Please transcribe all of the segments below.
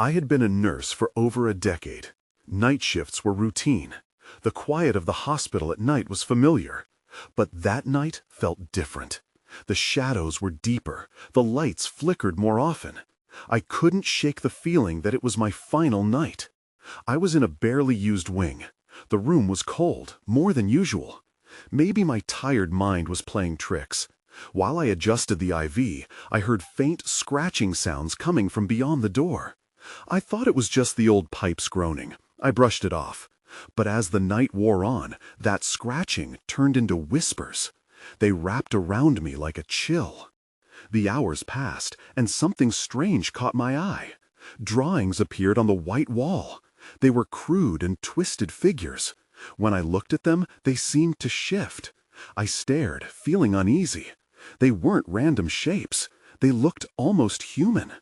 I had been a nurse for over a decade. Night shifts were routine. The quiet of the hospital at night was familiar. But that night felt different. The shadows were deeper. The lights flickered more often. I couldn't shake the feeling that it was my final night. I was in a barely used wing. The room was cold, more than usual. Maybe my tired mind was playing tricks. While I adjusted the IV, I heard faint scratching sounds coming from beyond the door. I thought it was just the old pipes groaning. I brushed it off. But as the night wore on, that scratching turned into whispers. They wrapped around me like a chill. The hours passed, and something strange caught my eye. Drawings appeared on the white wall. They were crude and twisted figures. When I looked at them, they seemed to shift. I stared, feeling uneasy. They weren't random shapes. They looked almost human.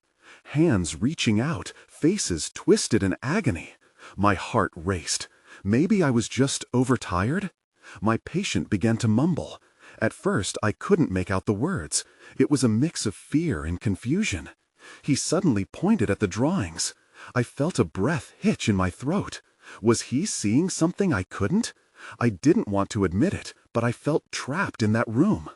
Hands reaching out, faces twisted in agony. My heart raced. Maybe I was just overtired? My patient began to mumble. At first, I couldn't make out the words. It was a mix of fear and confusion. He suddenly pointed at the drawings. I felt a breath hitch in my throat. Was he seeing something I couldn't? I didn't want to admit it, but I felt trapped in that room.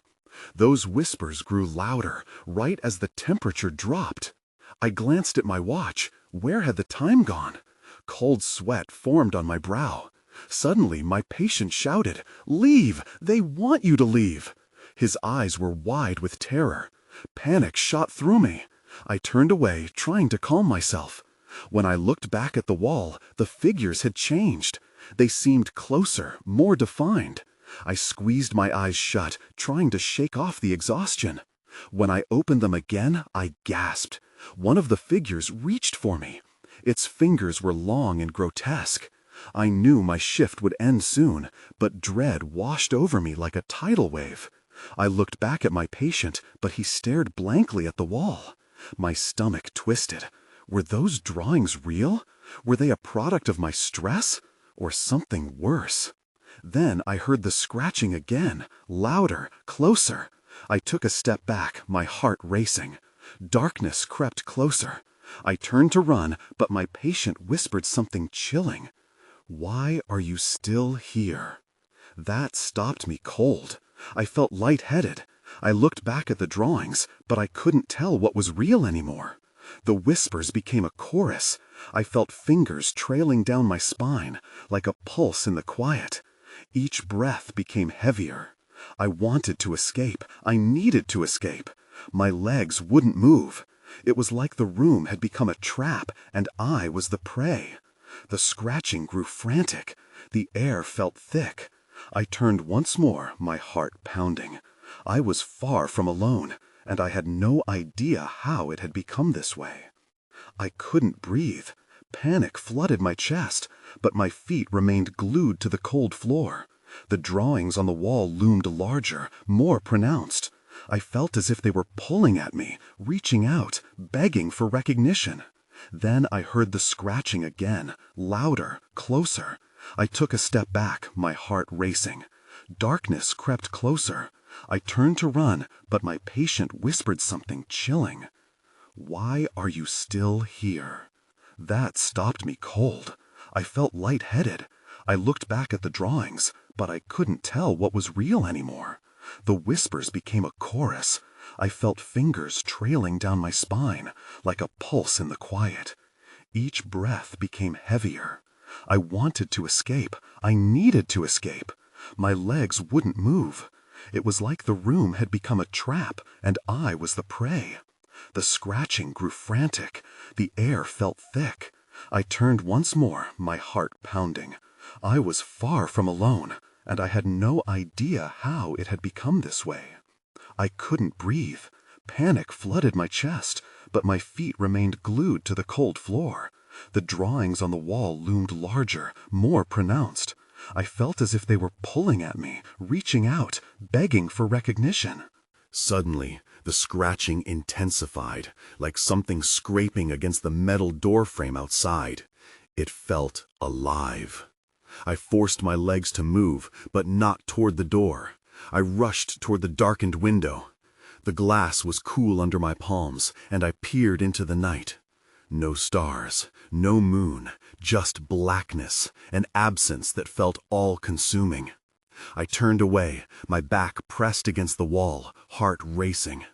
Those whispers grew louder, right as the temperature dropped. I glanced at my watch. Where had the time gone? Cold sweat formed on my brow. Suddenly, my patient shouted, "Leave! They want you to leave!" His eyes were wide with terror. Panic shot through me. I turned away, trying to calm myself. When I looked back at the wall, the figures had changed. They seemed closer, more defined. I squeezed my eyes shut, trying to shake off the exhaustion. When I opened them again, I gasped. One of the figures reached for me. Its fingers were long and grotesque. I knew my shift would end soon, but dread washed over me like a tidal wave. I looked back at my patient, but he stared blankly at the wall. My stomach twisted. Were those drawings real? Were they a product of my stress? Or something worse? Then I heard the scratching again, louder, closer. I took a step back, my heart racing. Darkness crept closer. I turned to run, but my patient whispered something chilling. "Why are you still here?" That stopped me cold. I felt lightheaded. I looked back at the drawings, but I couldn't tell what was real anymore. The whispers became a chorus. I felt fingers trailing down my spine, like a pulse in the quiet. Each breath became heavier. I wanted to escape. I needed to escape. My legs wouldn't move. It was like the room had become a trap, and I was the prey. The scratching grew frantic. The air felt thick. I turned once more, my heart pounding. I was far from alone, and I had no idea how it had become this way. I couldn't breathe. Panic flooded my chest, but my feet remained glued to the cold floor. The drawings on the wall loomed larger, more pronounced. I felt as if they were pulling at me, reaching out, begging for recognition. Then I heard the scratching again, louder, closer. I took a step back, my heart racing. Darkness crept closer. I turned to run, but my patient whispered something chilling. "Why are you still here?" That stopped me cold. I felt lightheaded. I looked back at the drawings, but I couldn't tell what was real anymore. The whispers became a chorus. I felt fingers trailing down my spine, like a pulse in the quiet. Each breath became heavier. I wanted to escape. I needed to escape. My legs wouldn't move. It was like the room had become a trap, and I was the prey. The scratching grew frantic. The air felt thick. I turned once more, my heart pounding. I was far from alone, and I had no idea how it had become this way. I couldn't breathe. Panic flooded my chest, but my feet remained glued to the cold floor. The drawings on the wall loomed larger, more pronounced. I felt as if they were pulling at me, reaching out, begging for recognition. Suddenly, the scratching intensified, like something scraping against the metal doorframe outside. It felt alive. I forced my legs to move, but not toward the door. I rushed toward the darkened window. The glass was cool under my palms, and I peered into the night. No stars, no moon, just blackness, an absence that felt all-consuming. I turned away, my back pressed against the wall, heart racing.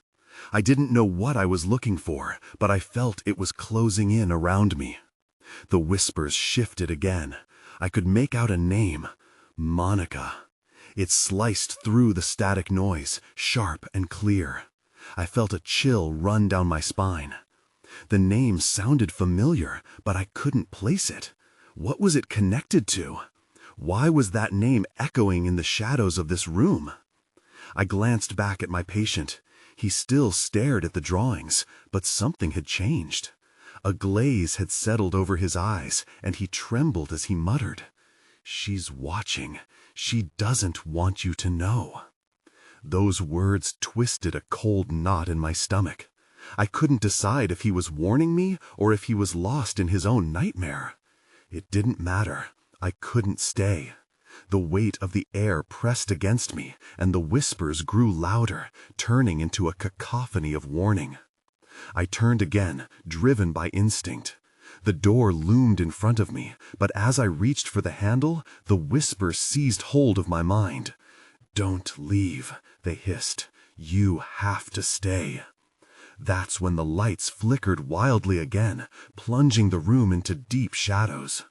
I didn't know what I was looking for, but I felt it was closing in around me. The whispers shifted again. I could make out a name, Mónica. It sliced through the static noise, sharp and clear. I felt a chill run down my spine. The name sounded familiar, but I couldn't place it. What was it connected to? Why was that name echoing in the shadows of this room? I glanced back at my patient. He still stared at the drawings, but something had changed. A glaze had settled over his eyes, and he trembled as he muttered, "She's watching. She doesn't want you to know." Those words twisted a cold knot in my stomach. I couldn't decide if he was warning me or if he was lost in his own nightmare. It didn't matter. I couldn't stay. The weight of the air pressed against me, and the whispers grew louder, turning into a cacophony of warning. I turned again, driven by instinct. The door loomed in front of me, but as I reached for the handle, the whispers seized hold of my mind. "Don't leave," they hissed. "You have to stay." That's when the lights flickered wildly again, plunging the room into deep shadows.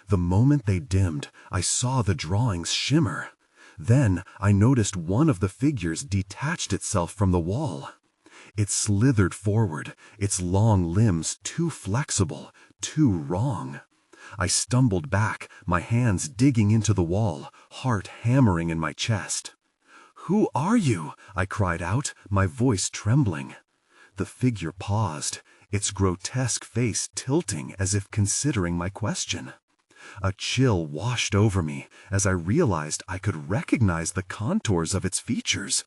The moment they dimmed, I saw the drawings shimmer. Then I noticed one of the figures detached itself from the wall. It slithered forward, its long limbs too flexible, too wrong. I stumbled back, my hands digging into the wall, heart hammering in my chest. "Who are you?" I cried out, my voice trembling. The figure paused, its grotesque face tilting as if considering my question. A chill washed over me as I realized I could recognize the contours of its features.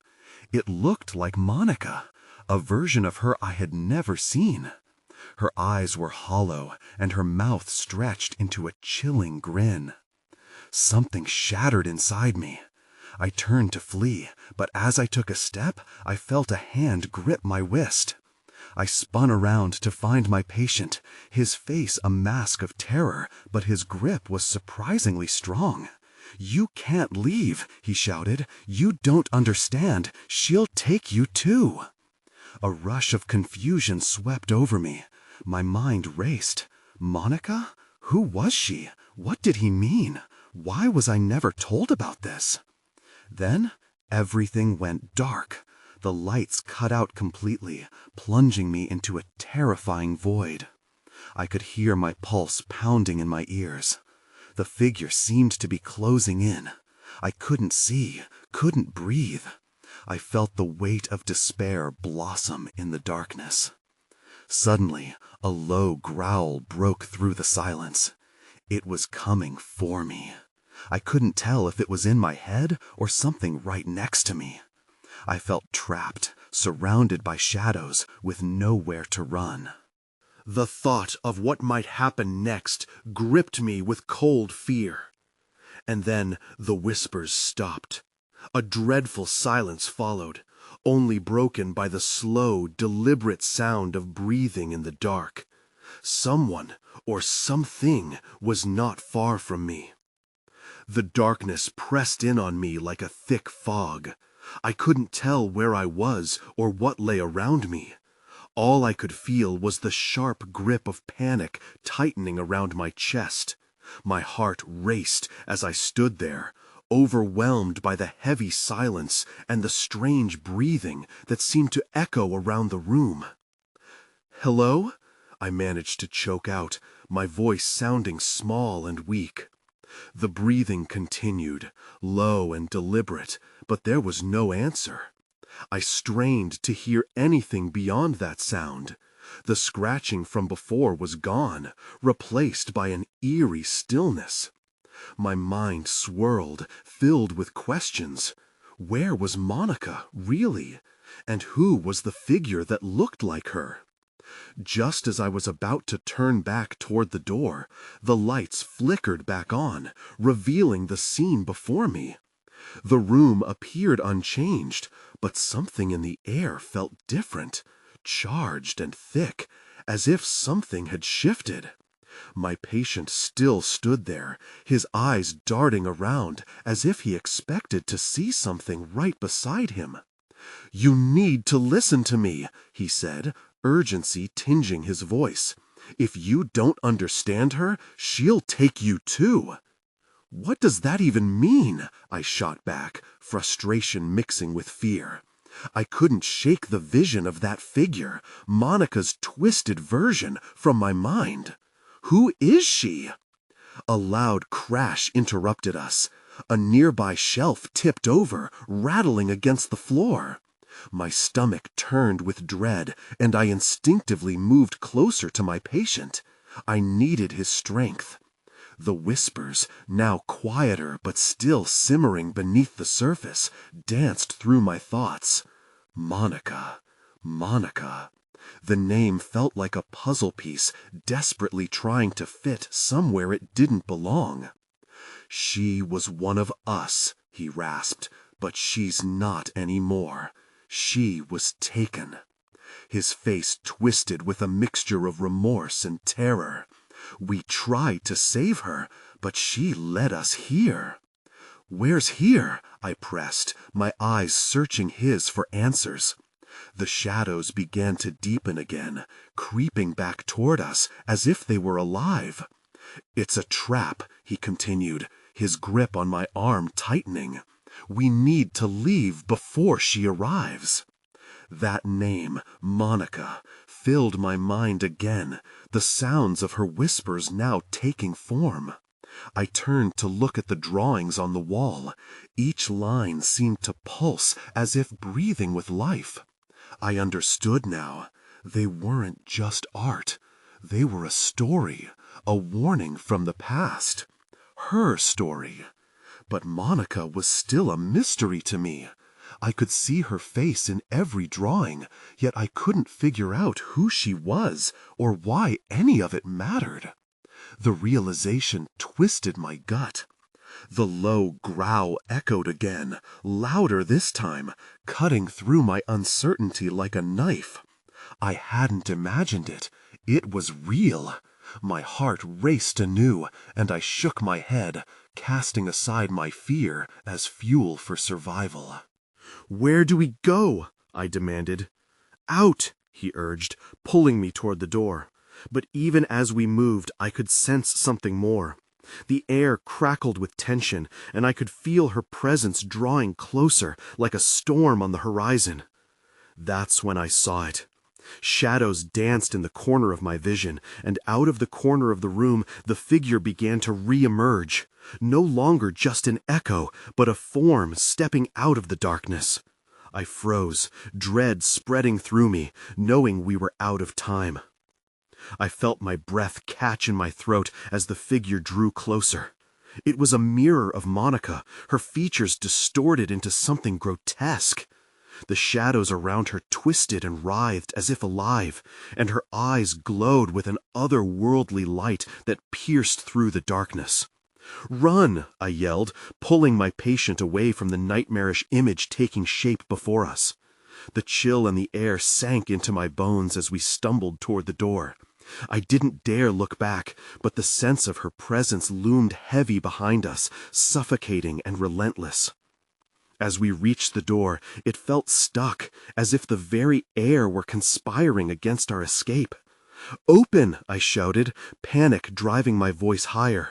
It looked like Mónica, a version of her I had never seen. Her eyes were hollow, and her mouth stretched into a chilling grin. Something shattered inside me. I turned to flee, but as I took a step, I felt a hand grip my wrist. I spun around to find my patient, his face a mask of terror, but his grip was surprisingly strong. "You can't leave," he shouted. "You don't understand. She'll take you too." A rush of confusion swept over me. My mind raced. Mónica? Who was she? What did he mean? Why was I never told about this? Then everything went dark. The lights cut out completely, plunging me into a terrifying void. I could hear my pulse pounding in my ears. The figure seemed to be closing in. I couldn't see, couldn't breathe. I felt the weight of despair blossom in the darkness. Suddenly, a low growl broke through the silence. It was coming for me. I couldn't tell if it was in my head or something right next to me. I felt trapped, surrounded by shadows, with nowhere to run. The thought of what might happen next gripped me with cold fear. And then the whispers stopped. A dreadful silence followed, only broken by the slow, deliberate sound of breathing in the dark. Someone or something was not far from me. The darkness pressed in on me like a thick fog. I couldn't tell where I was or what lay around me. All I could feel was the sharp grip of panic tightening around my chest. My heart raced as I stood there, overwhelmed by the heavy silence and the strange breathing that seemed to echo around the room. "Hello?" I managed to choke out, my voice sounding small and weak. The breathing continued, low and deliberate, but there was no answer. I strained to hear anything beyond that sound. The scratching from before was gone, replaced by an eerie stillness. My mind swirled, filled with questions. Where was Mónica, really? And who was the figure that looked like her? Just as I was about to turn back toward the door, the lights flickered back on, revealing the scene before me. The room appeared unchanged, but something in the air felt different, charged and thick, as if something had shifted. My patient still stood there, his eyes darting around as if he expected to see something right beside him. "You need to listen to me," he said, urgency tinging his voice. "If you don't understand her, she'll take you too." "What does that even mean?" I shot back, frustration mixing with fear. I couldn't shake the vision of that figure, Monica's twisted version, from my mind. Who is she? A loud crash interrupted us. A nearby shelf tipped over, rattling against the floor. My stomach turned with dread, and I instinctively moved closer to my patient. I needed his strength. The whispers, now quieter but still simmering beneath the surface, danced through my thoughts. Monica, Monica. The name felt like a puzzle piece, desperately trying to fit somewhere it didn't belong. "She was one of us," he rasped, "but she's not anymore. She was taken." His face twisted with a mixture of remorse and terror. "We tried to save her, but she led us here." "Where's here?" I pressed, my eyes searching his for answers. The shadows began to deepen again, creeping back toward us as if they were alive. "It's a trap," he continued, his grip on my arm tightening. "We need to leave before she arrives." That name, Monica, filled my mind again, the sounds of her whispers now taking form. I turned to look at the drawings on the wall. Each line seemed to pulse as if breathing with life. I understood now. They weren't just art. They were a story, a warning from the past. Her story. But Monica was still a mystery to me. I could see her face in every drawing, yet I couldn't figure out who she was or why any of it mattered. The realization twisted my gut. The low growl echoed again, louder this time, cutting through my uncertainty like a knife. I hadn't imagined it. It was real. My heart raced anew, and I shook my head, casting aside my fear as fuel for survival. "Where do we go?" I demanded. "Out," he urged, pulling me toward the door. But even as we moved, I could sense something more. The air crackled with tension, and I could feel her presence drawing closer, like a storm on the horizon. That's when I saw it. Shadows danced in the corner of my vision, and out of the corner of the room, the figure began to re-emerge. No longer just an echo, but a form stepping out of the darkness. I froze, dread spreading through me, knowing we were out of time. I felt my breath catch in my throat as the figure drew closer. It was a mirror of Monica, her features distorted into something grotesque. The shadows around her twisted and writhed as if alive, and her eyes glowed with an otherworldly light that pierced through the darkness. "Run!" I yelled, pulling my patient away from the nightmarish image taking shape before us. The chill in the air sank into my bones as we stumbled toward the door. I didn't dare look back, but the sense of her presence loomed heavy behind us, suffocating and relentless. As we reached the door, it felt stuck, as if the very air were conspiring against our escape. "Open!" I shouted, panic driving my voice higher.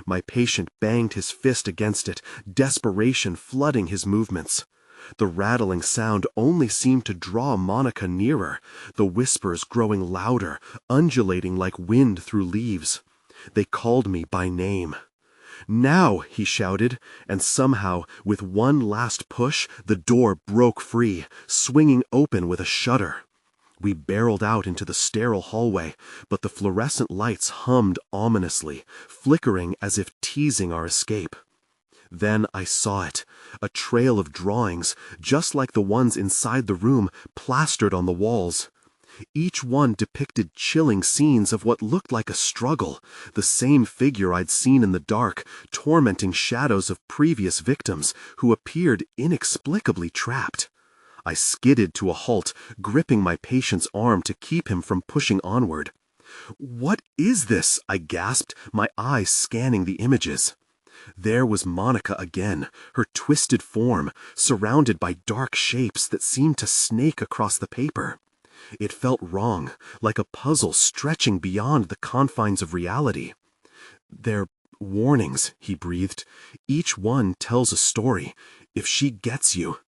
My patient banged his fist against it, desperation flooding his movements. The rattling sound only seemed to draw Monica nearer, the whispers growing louder, undulating like wind through leaves. They called me by name. "Now!" he shouted, and somehow, with one last push, the door broke free, swinging open with a shudder. We barreled out into the sterile hallway, but the fluorescent lights hummed ominously, flickering as if teasing our escape. Then I saw it, a trail of drawings, just like the ones inside the room, plastered on the walls. Each one depicted chilling scenes of what looked like a struggle, the same figure I'd seen in the dark, tormenting shadows of previous victims who appeared inexplicably trapped. I skidded to a halt, gripping my patient's arm to keep him from pushing onward. "What is this?" I gasped, my eyes scanning the images. There was Mónica again, her twisted form, surrounded by dark shapes that seemed to snake across the paper. It felt wrong, like a puzzle stretching beyond the confines of reality. "They're warnings," he breathed. "Each one tells a story. If she gets you—"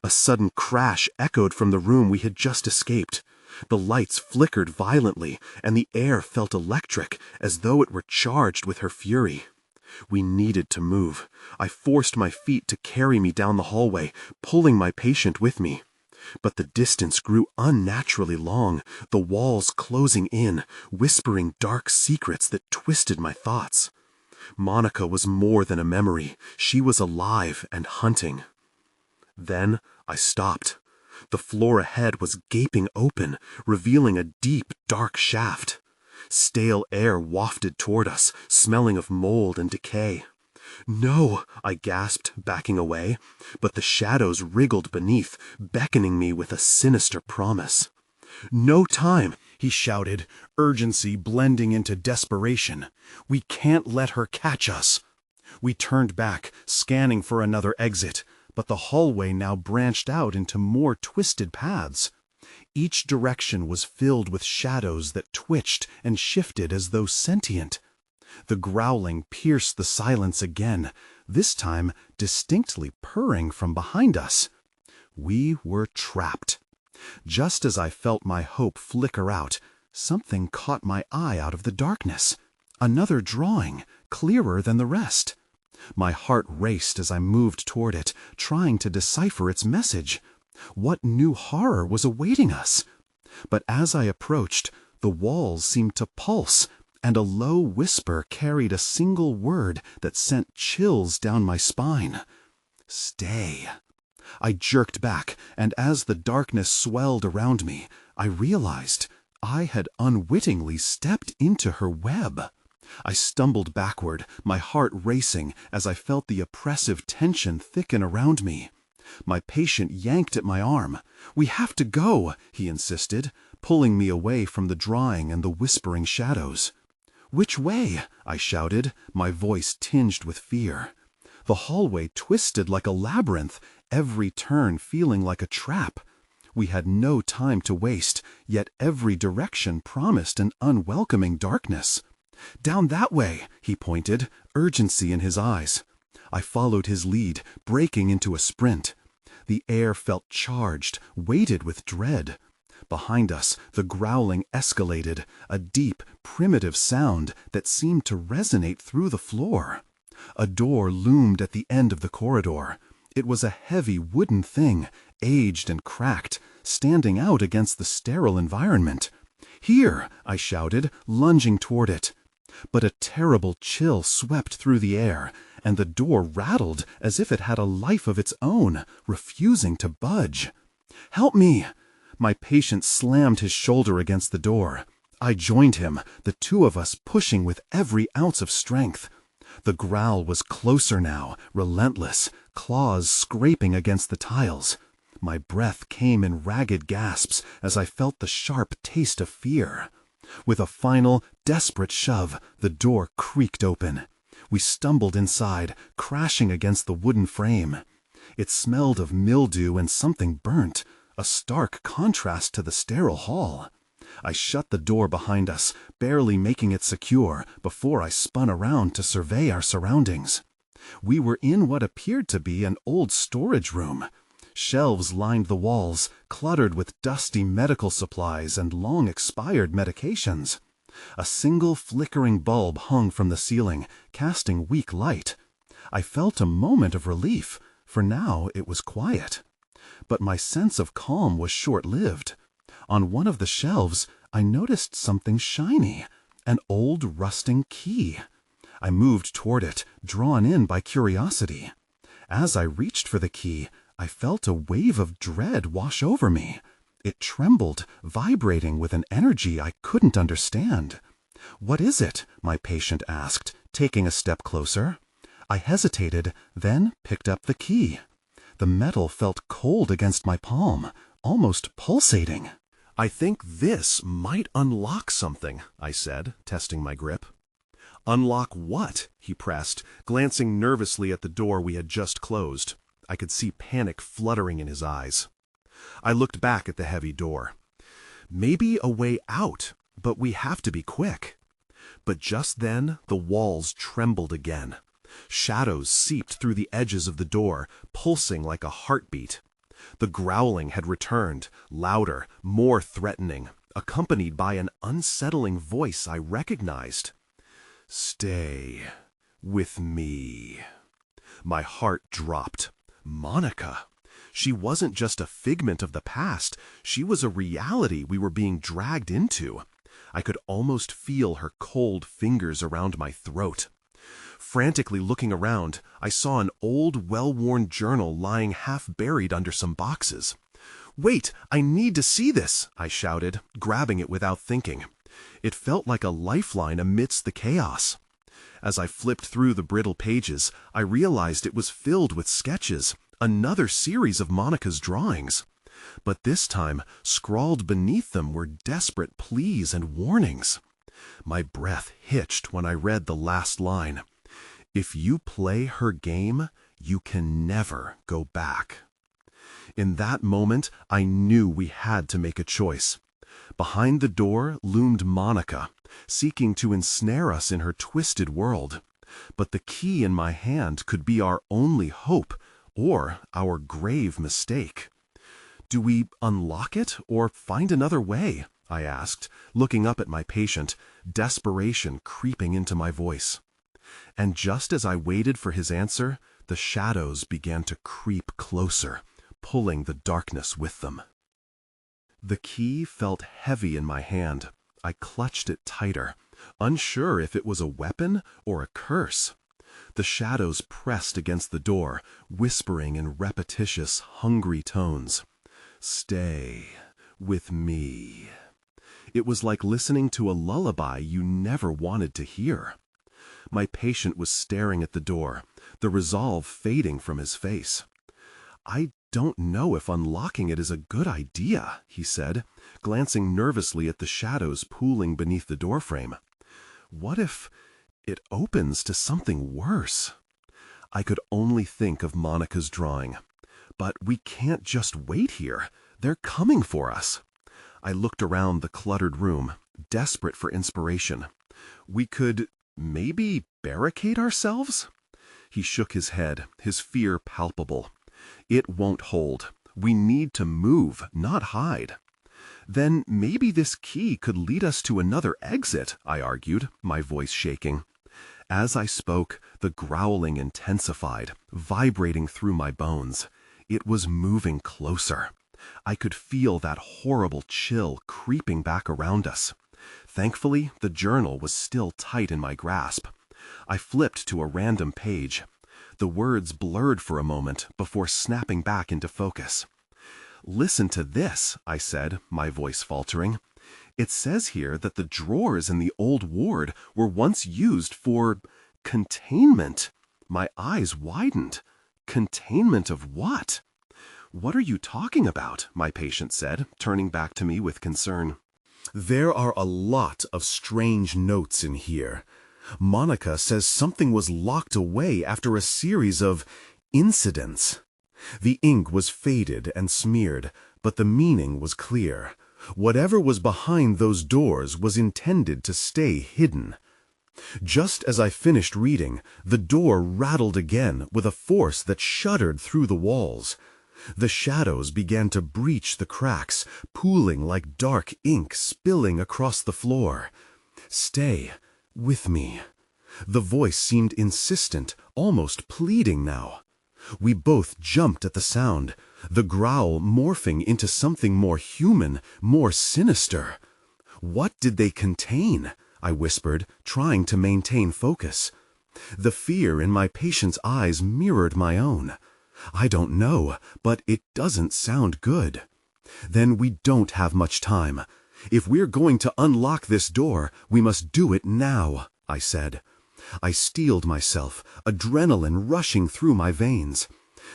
A sudden crash echoed from the room we had just escaped. The lights flickered violently, and the air felt electric, as though it were charged with her fury. We needed to move. I forced my feet to carry me down the hallway, pulling my patient with me. But the distance grew unnaturally long, the walls closing in, whispering dark secrets that twisted my thoughts. Mónica was more than a memory. She was alive and hunting. Then I stopped. The floor ahead was gaping open, revealing a deep, dark shaft. Stale air wafted toward us, smelling of mold and decay. "No," I gasped, backing away, but the shadows wriggled beneath, beckoning me with a sinister promise. "No time," he shouted, urgency blending into desperation. "We can't let her catch us." We turned back, scanning for another exit, but the hallway now branched out into more twisted paths. Each direction was filled with shadows that twitched and shifted as though sentient. The growling pierced the silence again, this time distinctly purring from behind us. We were trapped. Just as I felt my hope flicker out, something caught my eye out of the darkness. Another drawing, clearer than the rest. My heart raced as I moved toward it, trying to decipher its message. What new horror was awaiting us? But as I approached, the walls seemed to pulse, and a low whisper carried a single word that sent chills down my spine. "Stay." I jerked back, and as the darkness swelled around me, I realized I had unwittingly stepped into her web. I stumbled backward, my heart racing as I felt the oppressive tension thicken around me. My patient yanked at my arm. "We have to go," he insisted, pulling me away from the drawing and the whispering shadows. "Which way?" I shouted, my voice tinged with fear. The hallway twisted like a labyrinth, every turn feeling like a trap. We had no time to waste, yet every direction promised an unwelcoming darkness. "Down that way," he pointed, urgency in his eyes. I followed his lead, breaking into a sprint. The air felt charged, weighted with dread. Behind us, the growling escalated, a deep, primitive sound that seemed to resonate through the floor. A door loomed at the end of the corridor. It was a heavy wooden thing, aged and cracked, standing out against the sterile environment. "Here!" I shouted, lunging toward it. But a terrible chill swept through the air, and the door rattled as if it had a life of its own, refusing to budge. "Help me!" My patient slammed his shoulder against the door. I joined him, the two of us pushing with every ounce of strength. The growl was closer now, relentless, claws scraping against the tiles. My breath came in ragged gasps as I felt the sharp taste of fear. With a final, desperate shove, the door creaked open. We stumbled inside, crashing against the wooden frame. It smelled of mildew and something burnt, a stark contrast to the sterile hall. I shut the door behind us, barely making it secure, before I spun around to survey our surroundings. We were in what appeared to be an old storage room. Shelves lined the walls, cluttered with dusty medical supplies and long-expired medications. A single flickering bulb hung from the ceiling, casting weak light. I felt a moment of relief, for now it was quiet. But my sense of calm was short-lived. On one of the shelves, I noticed something shiny, an old rusting key. I moved toward it, drawn in by curiosity. As I reached for the key, I felt a wave of dread wash over me. It trembled, vibrating with an energy I couldn't understand. "What is it?" my patient asked, taking a step closer. I hesitated, then picked up the key. The metal felt cold against my palm, almost pulsating. "I think this might unlock something," I said, testing my grip. "Unlock what?" he pressed, glancing nervously at the door we had just closed. I could see panic fluttering in his eyes. I looked back at the heavy door. "Maybe a way out, but we have to be quick." But just then, the walls trembled again. Shadows seeped through the edges of the door, pulsing like a heartbeat. The growling had returned, louder, more threatening, accompanied by an unsettling voice I recognized. "Stay with me." My heart dropped. Mónica. She wasn't just a figment of the past, she was a reality we were being dragged into. I could almost feel her cold fingers around my throat. Frantically looking around, I saw an old, well-worn journal lying half-buried under some boxes. "Wait, I need to see this," I shouted, grabbing it without thinking. It felt like a lifeline amidst the chaos. As I flipped through the brittle pages, I realized it was filled with sketches, another series of Mónica's drawings. But this time, scrawled beneath them were desperate pleas and warnings. My breath hitched when I read the last line. "If you play her game, you can never go back." In that moment, I knew we had to make a choice. Behind the door loomed Mónica, seeking to ensnare us in her twisted world. But the key in my hand could be our only hope, or our grave mistake. "Do we unlock it, or find another way?" I asked, looking up at my patient, desperation creeping into my voice. And just as I waited for his answer, the shadows began to creep closer, pulling the darkness with them. The key felt heavy in my hand. I clutched it tighter, unsure if it was a weapon or a curse. The shadows pressed against the door, whispering in repetitious, hungry tones. "Stay with me." It was like listening to a lullaby you never wanted to hear. My patient was staring at the door, the resolve fading from his face. "I don't know if unlocking it is a good idea," he said, glancing nervously at the shadows pooling beneath the doorframe. "What if it opens to something worse?" I could only think of Mónica's drawing. "But we can't just wait here. They're coming for us." I looked around the cluttered room, desperate for inspiration. "We could maybe barricade ourselves?" He shook his head, his fear palpable. "It won't hold. We need to move, not hide." "Then maybe this key could lead us to another exit," I argued, my voice shaking. As I spoke, the growling intensified, vibrating through my bones. It was moving closer. I could feel that horrible chill creeping back around us. Thankfully, the journal was still tight in my grasp. I flipped to a random page. The words blurred for a moment before snapping back into focus. "Listen to this," I said, my voice faltering. "It says here that the drawers in the old ward were once used for containment." My eyes widened. "Containment of what?" "What are you talking about?" my patient said, turning back to me with concern. "There are a lot of strange notes in here. Mónica says something was locked away after a series of incidents." The ink was faded and smeared, but the meaning was clear. Whatever was behind those doors was intended to stay hidden. Just as I finished reading, the door rattled again with a force that shuddered through the walls. The shadows began to breach the cracks, pooling like dark ink spilling across the floor. "Stay with me." The voice seemed insistent, almost pleading now. We both jumped at the sound, the growl morphing into something more human, more sinister. "What did they contain?" I whispered, trying to maintain focus. The fear in my patient's eyes mirrored my own. "I don't know, but it doesn't sound good." "Then we don't have much time. If we're going to unlock this door, we must do it now," I said. I steeled myself, adrenaline rushing through my veins.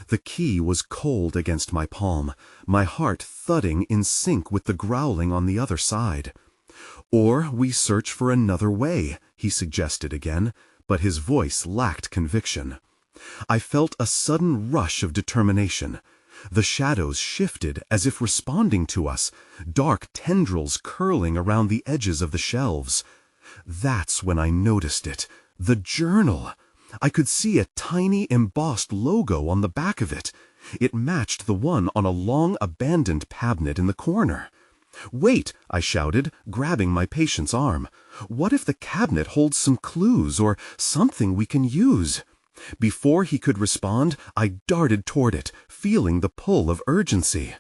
The key was cold against my palm, my heart thudding in sync with the growling on the other side. "Or we search for another way," he suggested again, but his voice lacked conviction. I felt a sudden rush of determination. The shadows shifted as if responding to us, dark tendrils curling around the edges of the shelves. That's when I noticed it. The journal! I could see a tiny embossed logo on the back of it. It matched the one on a long abandoned cabinet in the corner. "Wait!" I shouted, grabbing my patient's arm. "What if the cabinet holds some clues or something we can use?" Before he could respond, I darted toward it, feeling the pull of urgency.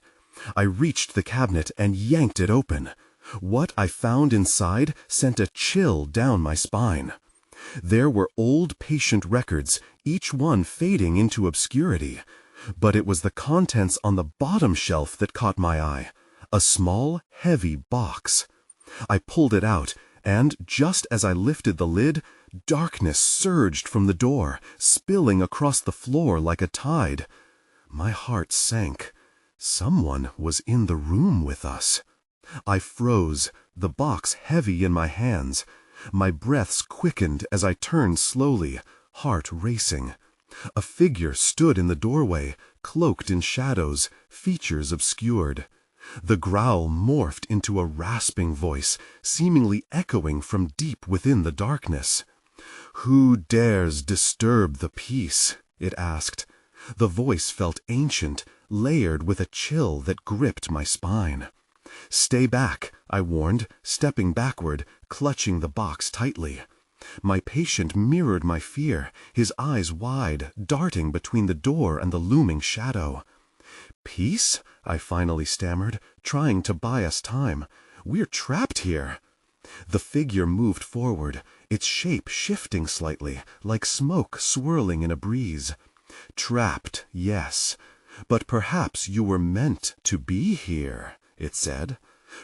I reached the cabinet and yanked it open. What I found inside sent a chill down my spine. There were old patient records, each one fading into obscurity. But it was the contents on the bottom shelf that caught my eye. A small, heavy box. I pulled it out, and just as I lifted the lid, darkness surged from the door, spilling across the floor like a tide. My heart sank. Someone was in the room with us. I froze, the box heavy in my hands. My breaths quickened as I turned slowly, heart racing. A figure stood in the doorway, cloaked in shadows, features obscured. The growl morphed into a rasping voice, seemingly echoing from deep within the darkness. "Who dares disturb the peace?" it asked. The voice felt ancient, layered with a chill that gripped my spine. "Stay back," I warned, stepping backward, clutching the box tightly. My patient mirrored my fear, his eyes wide, darting between the door and the looming shadow. "Peace?" I finally stammered, trying to buy us time. "We're trapped here." The figure moved forward, its shape shifting slightly, like smoke swirling in a breeze. "Trapped, yes. But perhaps you were meant to be here," it said.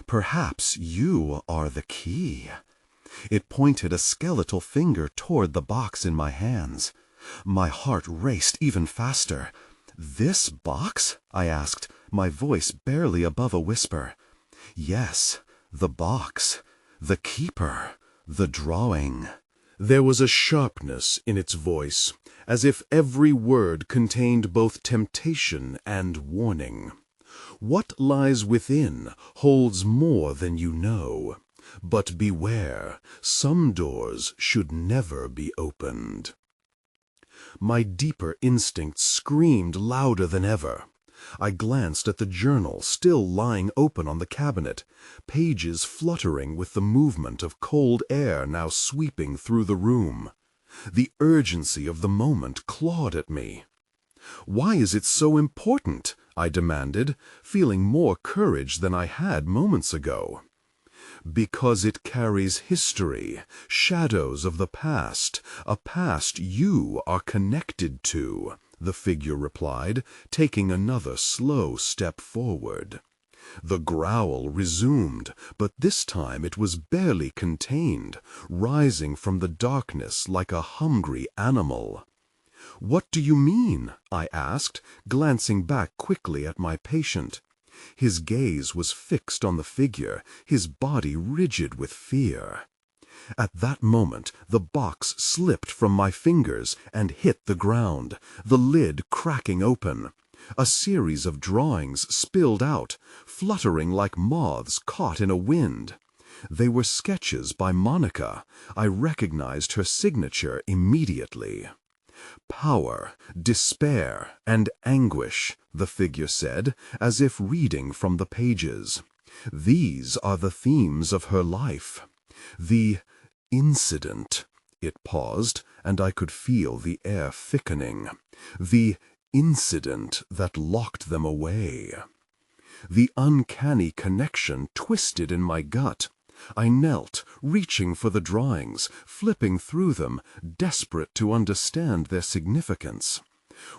"Perhaps you are the key." It pointed a skeletal finger toward the box in my hands. My heart raced even faster. "This box?" I asked, my voice barely above a whisper. "Yes, the box. The keeper. The drawing." There was a sharpness in its voice, as if every word contained both temptation and warning. "What lies within holds more than you know. But beware, some doors should never be opened." My deeper instincts screamed louder than ever. I glanced at the journal still lying open on the cabinet, pages fluttering with the movement of cold air now sweeping through the room. The urgency of the moment clawed at me. "Why is it so important?" I demanded, feeling more courage than I had moments ago. "Because it carries history, shadows of the past, a past you are connected to," the figure replied, taking another slow step forward. The growl resumed, but this time it was barely contained, rising from the darkness like a hungry animal. "What do you mean?" I asked, glancing back quickly at my patient. His gaze was fixed on the figure, his body rigid with fear. At that moment, the box slipped from my fingers and hit the ground, the lid cracking open. A series of drawings spilled out, fluttering like moths caught in a wind. They were sketches by Mónica. I recognized her signature immediately. "Power, despair, and anguish," the figure said, as if reading from the pages. "These are the themes of her life. The incident," it paused, and I could feel the air thickening. "The incident that locked them away." The uncanny connection twisted in my gut. I knelt, reaching for the drawings, flipping through them, desperate to understand their significance.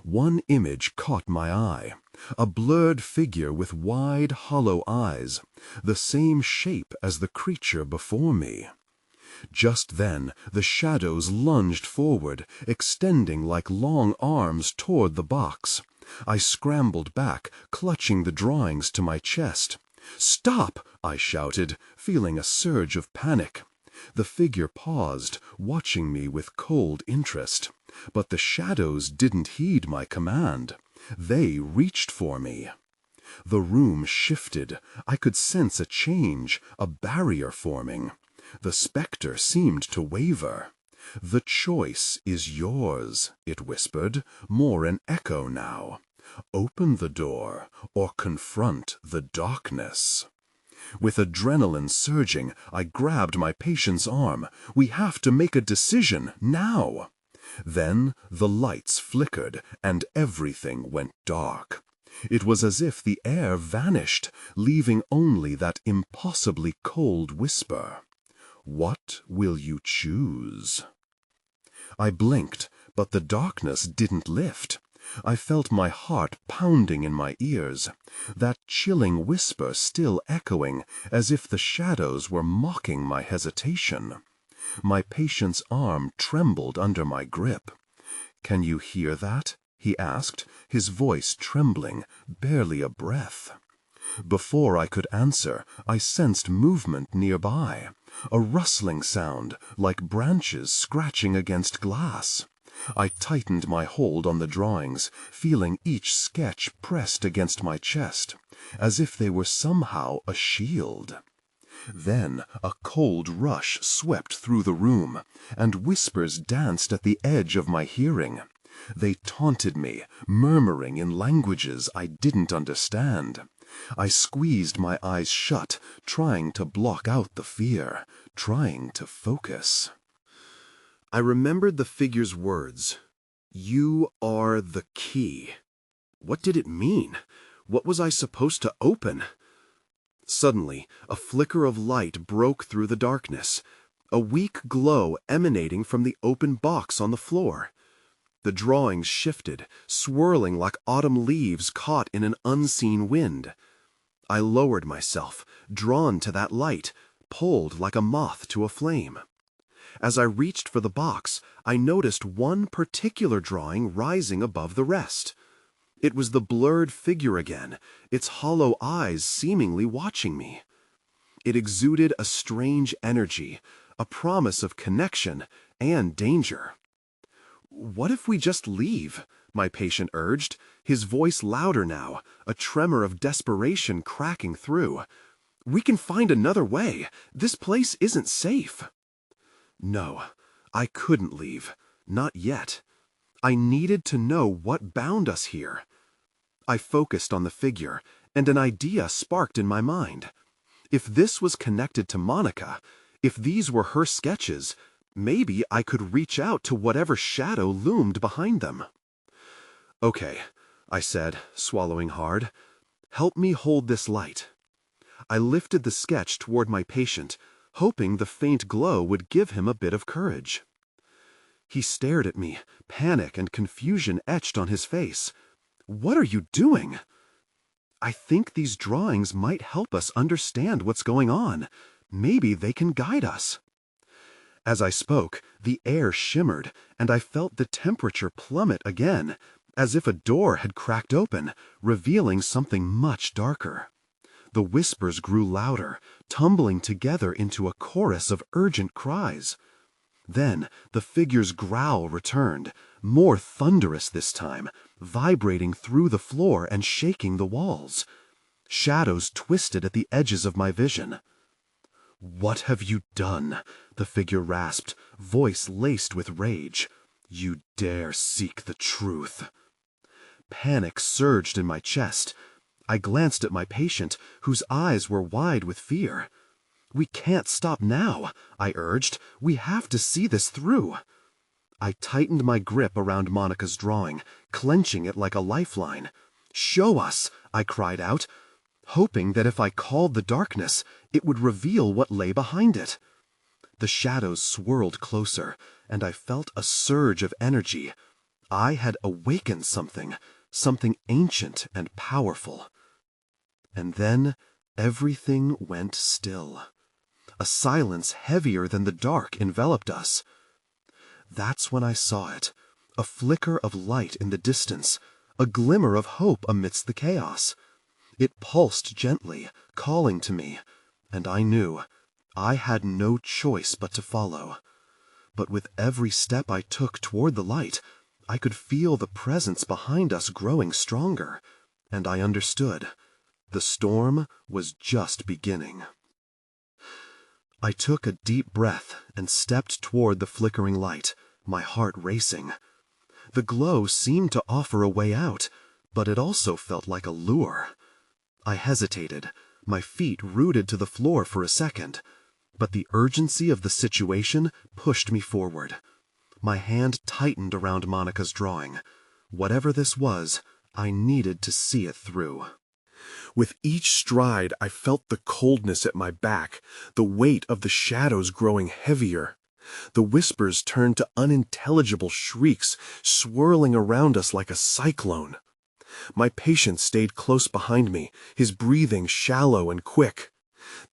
One image caught my eye, a blurred figure with wide, hollow eyes, the same shape as the creature before me. Just then, the shadows lunged forward, extending like long arms toward the box. I scrambled back, clutching the drawings to my chest. "Stop!" I shouted, feeling a surge of panic. The figure paused, watching me with cold interest. But the shadows didn't heed my command. They reached for me. The room shifted. I could sense a change, a barrier forming. The specter seemed to waver. "The choice is yours," it whispered, more an echo now. "Open the door or confront the darkness." With adrenaline surging, I grabbed my patient's arm. "We have to make a decision now." Then the lights flickered and everything went dark. It was as if the air vanished, leaving only that impossibly cold whisper. "What will you choose?" I blinked, but the darkness didn't lift. I felt my heart pounding in my ears, that chilling whisper still echoing, as if the shadows were mocking my hesitation. My patient's arm trembled under my grip. "Can you hear that?" he asked, his voice trembling, barely a breath. Before I could answer, I sensed movement nearby, a rustling sound like branches scratching against glass. I tightened my hold on the drawings, feeling each sketch pressed against my chest, as if they were somehow a shield. Then a cold rush swept through the room, and whispers danced at the edge of my hearing. They taunted me, murmuring in languages I didn't understand. I squeezed my eyes shut, trying to block out the fear, trying to focus. I remembered the figure's words. "You are the key." What did it mean? What was I supposed to open? Suddenly, a flicker of light broke through the darkness, a weak glow emanating from the open box on the floor. The drawings shifted, swirling like autumn leaves caught in an unseen wind. I lowered myself, drawn to that light, pulled like a moth to a flame. As I reached for the box, I noticed one particular drawing rising above the rest. It was the blurred figure again, its hollow eyes seemingly watching me. It exuded a strange energy, a promise of connection and danger. "What if we just leave?" my patient urged, his voice louder now, a tremor of desperation cracking through. "We can find another way. This place isn't safe." No, I couldn't leave. Not yet. I needed to know what bound us here. I focused on the figure, and an idea sparked in my mind. If this was connected to Mónica, if these were her sketches, maybe I could reach out to whatever shadow loomed behind them. "Okay," I said, swallowing hard. "Help me hold this light." I lifted the sketch toward my patient, hoping the faint glow would give him a bit of courage. He stared at me, panic and confusion etched on his face. "What are you doing?" "I think these drawings might help us understand what's going on. Maybe they can guide us." As I spoke, the air shimmered, and I felt the temperature plummet again, as if a door had cracked open, revealing something much darker. The whispers grew louder, tumbling together into a chorus of urgent cries. Then the figure's growl returned, more thunderous this time, vibrating through the floor and shaking the walls. Shadows twisted at the edges of my vision. "What have you done?" the figure rasped, voice laced with rage. "You dare seek the truth." Panic surged in my chest. I glanced at my patient, whose eyes were wide with fear. "We can't stop now," I urged. "We have to see this through." I tightened my grip around Mónica's drawing, clenching it like a lifeline. "Show us," I cried out, hoping that if I called the darkness, it would reveal what lay behind it. The shadows swirled closer, and I felt a surge of energy. I had awakened something ancient and powerful. And then everything went still. A silence heavier than the dark enveloped us. That's when I saw it, a flicker of light in the distance, a glimmer of hope amidst the chaos. It pulsed gently, calling to me, and I knew I had no choice but to follow. But with every step I took toward the light, I could feel the presence behind us growing stronger, and I understood. The storm was just beginning. I took a deep breath and stepped toward the flickering light, my heart racing. The glow seemed to offer a way out, but it also felt like a lure. I hesitated, my feet rooted to the floor for a second, but the urgency of the situation pushed me forward. My hand tightened around Monica's drawing. Whatever this was, I needed to see it through. With each stride, I felt the coldness at my back, the weight of the shadows growing heavier. The whispers turned to unintelligible shrieks, swirling around us like a cyclone. My patient stayed close behind me, his breathing shallow and quick.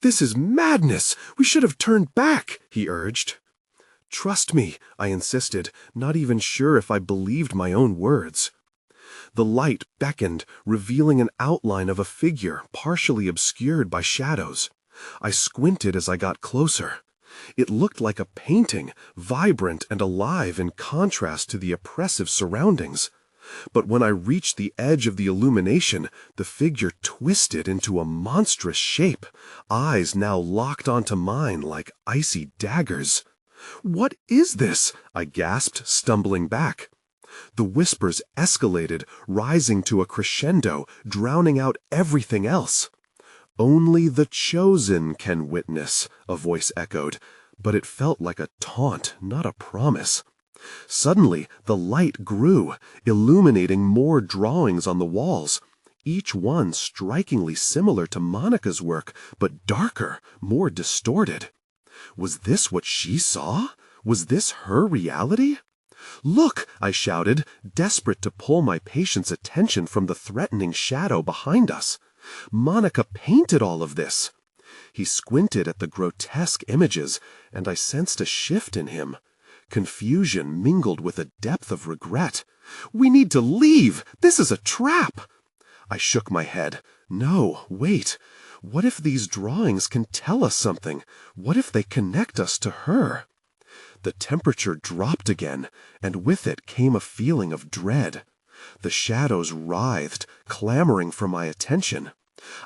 "This is madness! We should have turned back," he urged. "Trust me," I insisted, not even sure if I believed my own words. The light beckoned, revealing an outline of a figure partially obscured by shadows. I squinted as I got closer. It looked like a painting, vibrant and alive in contrast to the oppressive surroundings. But when I reached the edge of the illumination, the figure twisted into a monstrous shape, eyes now locked onto mine like icy daggers. "What is this?" I gasped, stumbling back. The whispers escalated, rising to a crescendo, drowning out everything else. "Only the chosen can witness," a voice echoed, but it felt like a taunt, not a promise. Suddenly, the light grew, illuminating more drawings on the walls, each one strikingly similar to Monica's work, but darker, more distorted. Was this what she saw? Was this her reality? "Look!" I shouted, desperate to pull my patient's attention from the threatening shadow behind us. "Monica painted all of this." He squinted at the grotesque images, and I sensed a shift in him. Confusion mingled with a depth of regret. "We need to leave! This is a trap!" I shook my head. "No, wait. What if these drawings can tell us something? What if they connect us to her?" The temperature dropped again, and with it came a feeling of dread. The shadows writhed, clamoring for my attention.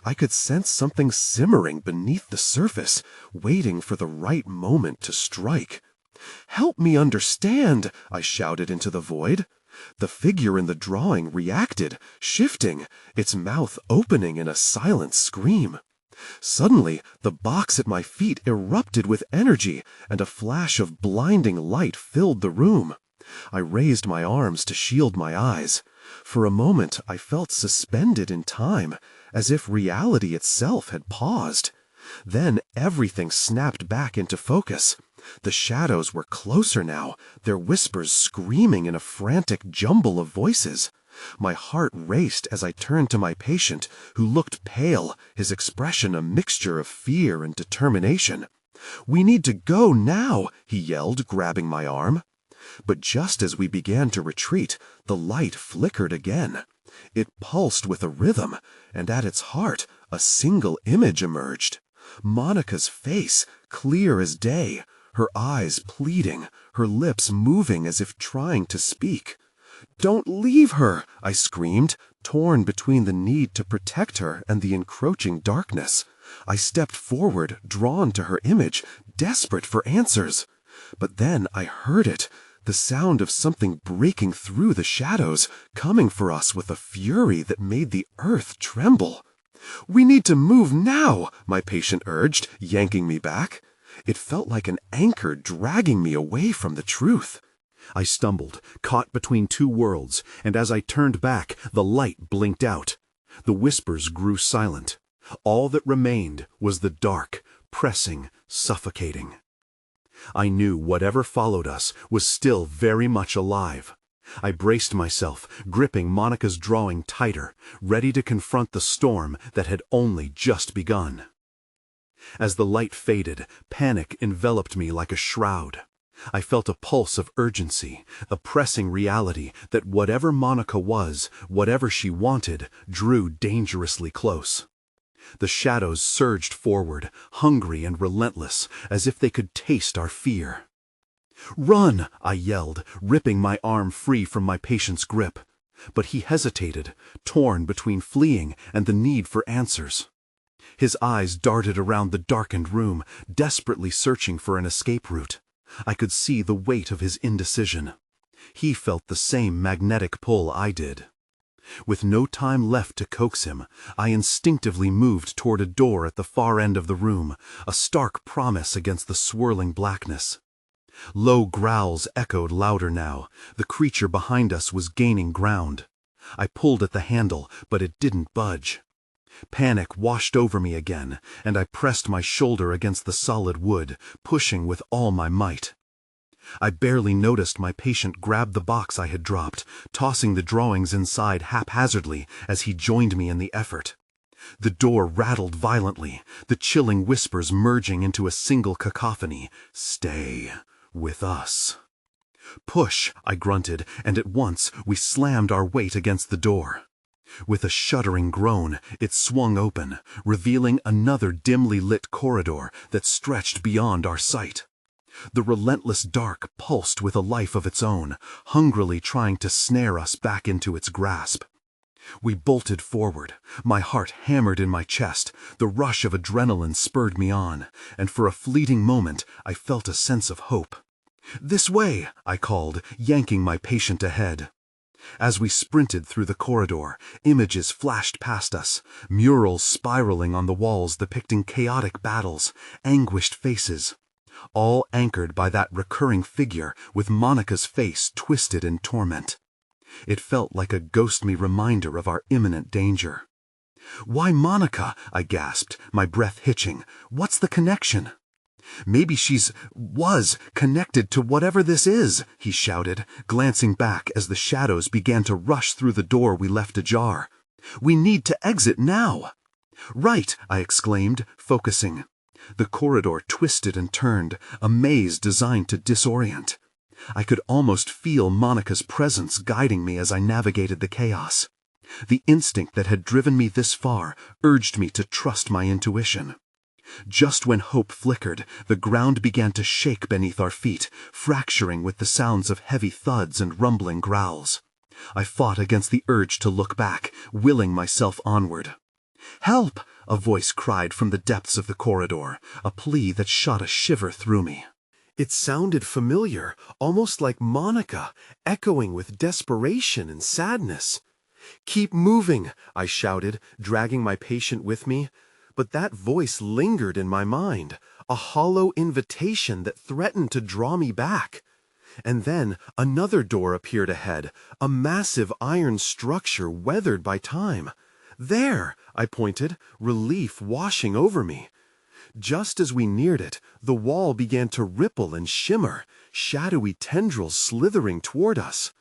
I could sense something simmering beneath the surface, waiting for the right moment to strike. "Help me understand!" I shouted into the void. The figure in the drawing reacted, shifting, its mouth opening in a silent scream. Suddenly, the box at my feet erupted with energy, and a flash of blinding light filled the room. I raised my arms to shield my eyes. For a moment, I felt suspended in time, as if reality itself had paused. Then everything snapped back into focus. The shadows were closer now, their whispers screaming in a frantic jumble of voices. My heart raced as I turned to my patient, who looked pale, his expression a mixture of fear and determination. "We need to go now," he yelled, grabbing my arm. But just as we began to retreat, the light flickered again. It pulsed with a rhythm, and at its heart, a single image emerged. Monica's face, clear as day, her eyes pleading, her lips moving as if trying to speak. "Don't leave her!" I screamed, torn between the need to protect her and the encroaching darkness. I stepped forward, drawn to her image, desperate for answers. But then I heard it, the sound of something breaking through the shadows, coming for us with a fury that made the earth tremble. "We need to move now," my patient urged, yanking me back. It felt like an anchor dragging me away from the truth. I stumbled, caught between two worlds, and as I turned back, the light blinked out. The whispers grew silent. All that remained was the dark, pressing, suffocating. I knew whatever followed us was still very much alive. I braced myself, gripping Monica's drawing tighter, ready to confront the storm that had only just begun. As the light faded, panic enveloped me like a shroud. I felt a pulse of urgency, a pressing reality that whatever Monica was, whatever she wanted, drew dangerously close. The shadows surged forward, hungry and relentless, as if they could taste our fear. "Run!" I yelled, ripping my arm free from my patient's grip. But he hesitated, torn between fleeing and the need for answers. His eyes darted around the darkened room, desperately searching for an escape route. I could see the weight of his indecision. He felt the same magnetic pull I did. With no time left to coax him, I instinctively moved toward a door at the far end of the room, a stark promise against the swirling blackness. Low growls echoed louder now. The creature behind us was gaining ground. I pulled at the handle, but it didn't budge. Panic washed over me again, and I pressed my shoulder against the solid wood, pushing with all my might. I barely noticed my patient grab the box I had dropped, tossing the drawings inside haphazardly as he joined me in the effort. The door rattled violently, the chilling whispers merging into a single cacophony. "Stay with us." "Push," I grunted, and at once we slammed our weight against the door. With a shuddering groan, it swung open, revealing another dimly lit corridor that stretched beyond our sight. The relentless dark pulsed with a life of its own, hungrily trying to snare us back into its grasp. We bolted forward, my heart hammered in my chest, the rush of adrenaline spurred me on, and for a fleeting moment I felt a sense of hope. "This way," I called, yanking my patient ahead. As we sprinted through the corridor, images flashed past us, murals spiraling on the walls depicting chaotic battles, anguished faces, all anchored by that recurring figure with Monica's face twisted in torment. It felt like a ghostly reminder of our imminent danger. "Why Monica?" I gasped, my breath hitching. "What's the connection?" "Maybe was connected to whatever this is," he shouted, glancing back as the shadows began to rush through the door we left ajar. "We need to exit now." "Right," I exclaimed, focusing. The corridor twisted and turned, a maze designed to disorient. I could almost feel Monica's presence guiding me as I navigated the chaos. The instinct that had driven me this far urged me to trust my intuition. Just when hope flickered, the ground began to shake beneath our feet, fracturing with the sounds of heavy thuds and rumbling growls. I fought against the urge to look back, willing myself onward. "Help!" a voice cried from the depths of the corridor, a plea that shot a shiver through me. It sounded familiar, almost like Monica, echoing with desperation and sadness. "Keep moving," I shouted, dragging my patient with me. But that voice lingered in my mind, a hollow invitation that threatened to draw me back. And then another door appeared ahead, a massive iron structure weathered by time. "There!" I pointed, relief washing over me. Just as we neared it, the wall began to ripple and shimmer, shadowy tendrils slithering toward us.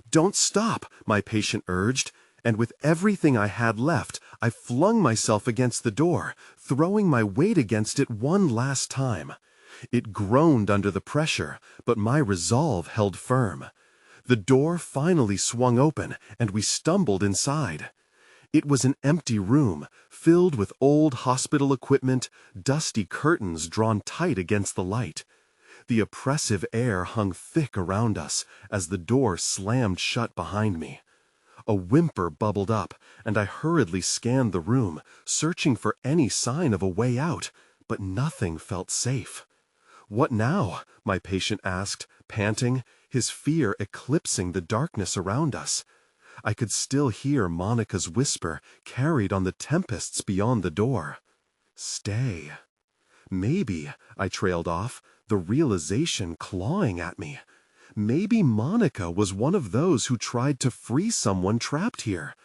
"Don't stop," my patient urged. And with everything I had left, I flung myself against the door, throwing my weight against it one last time. It groaned under the pressure, but my resolve held firm. The door finally swung open, and we stumbled inside. It was an empty room, filled with old hospital equipment, dusty curtains drawn tight against the light. The oppressive air hung thick around us as the door slammed shut behind me. A whimper bubbled up, and I hurriedly scanned the room, searching for any sign of a way out, but nothing felt safe. "What now?" my patient asked, panting, his fear eclipsing the darkness around us. I could still hear Monica's whisper carried on the tempests beyond the door. "Stay." Maybe, I trailed off, the realization clawing at me. Maybe Monica was one of those who tried to free someone trapped here.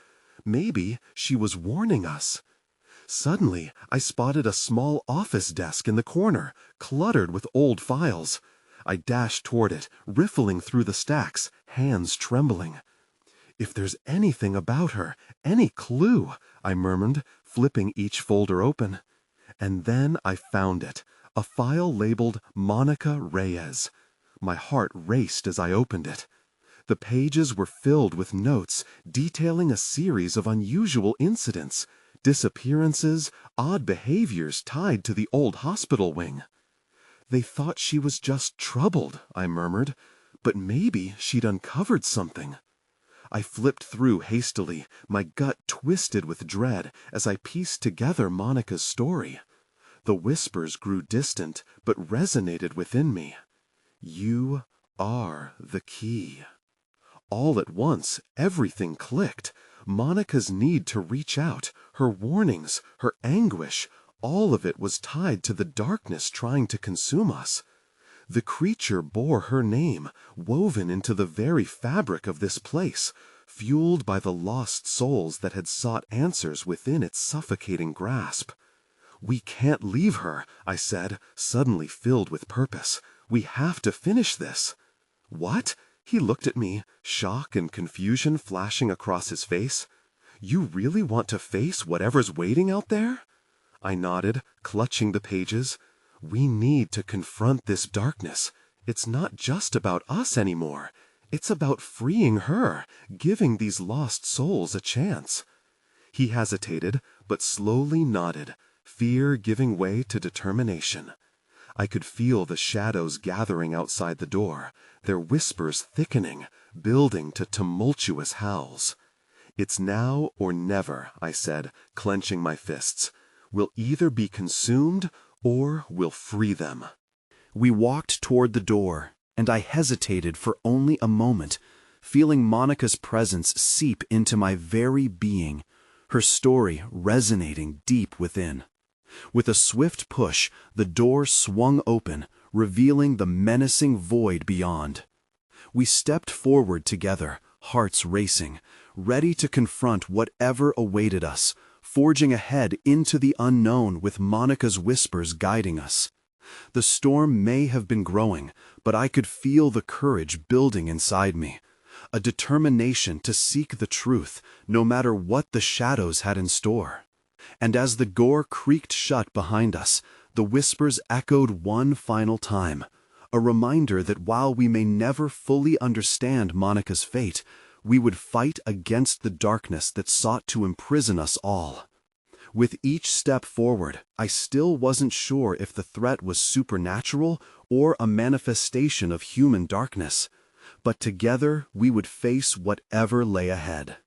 Maybe she was warning us. Suddenly, I spotted a small office desk in the corner, cluttered with old files. I dashed toward it, riffling through the stacks, hands trembling. "If there's anything about her, any clue," I murmured, flipping each folder open. And then I found it, a file labeled Monica Reyes. My heart raced as I opened it. The pages were filled with notes detailing a series of unusual incidents, disappearances, odd behaviors tied to the old hospital wing. "They thought she was just troubled," I murmured, "but maybe she'd uncovered something." I flipped through hastily, my gut twisted with dread as I pieced together Monica's story. The whispers grew distant, but resonated within me. "You are the key." All at once, everything clicked. Monica's need to reach out, her warnings, her anguish, all of it was tied to the darkness trying to consume us. The creature bore her name, woven into the very fabric of this place, fueled by the lost souls that had sought answers within its suffocating grasp. "We can't leave her," I said, suddenly filled with purpose. "We have to finish this." "What?" He looked at me, shock and confusion flashing across his face. "You really want to face whatever's waiting out there?" I nodded, clutching the pages. "We need to confront this darkness. It's not just about us anymore. It's about freeing her, giving these lost souls a chance." He hesitated, but slowly nodded, fear giving way to determination. I could feel the shadows gathering outside the door, their whispers thickening, building to tumultuous howls. "It's now or never," I said, clenching my fists. "We'll either be consumed or we'll free them." We walked toward the door, and I hesitated for only a moment, feeling Monica's presence seep into my very being, her story resonating deep within. With a swift push, the door swung open, revealing the menacing void beyond. We stepped forward together, hearts racing, ready to confront whatever awaited us, forging ahead into the unknown with Monica's whispers guiding us. The storm may have been growing, but I could feel the courage building inside me, a determination to seek the truth, no matter what the shadows had in store. And as the door creaked shut behind us, the whispers echoed one final time, a reminder that while we may never fully understand Monica's fate, we would fight against the darkness that sought to imprison us all. With each step forward, I still wasn't sure if the threat was supernatural or a manifestation of human darkness, but together we would face whatever lay ahead.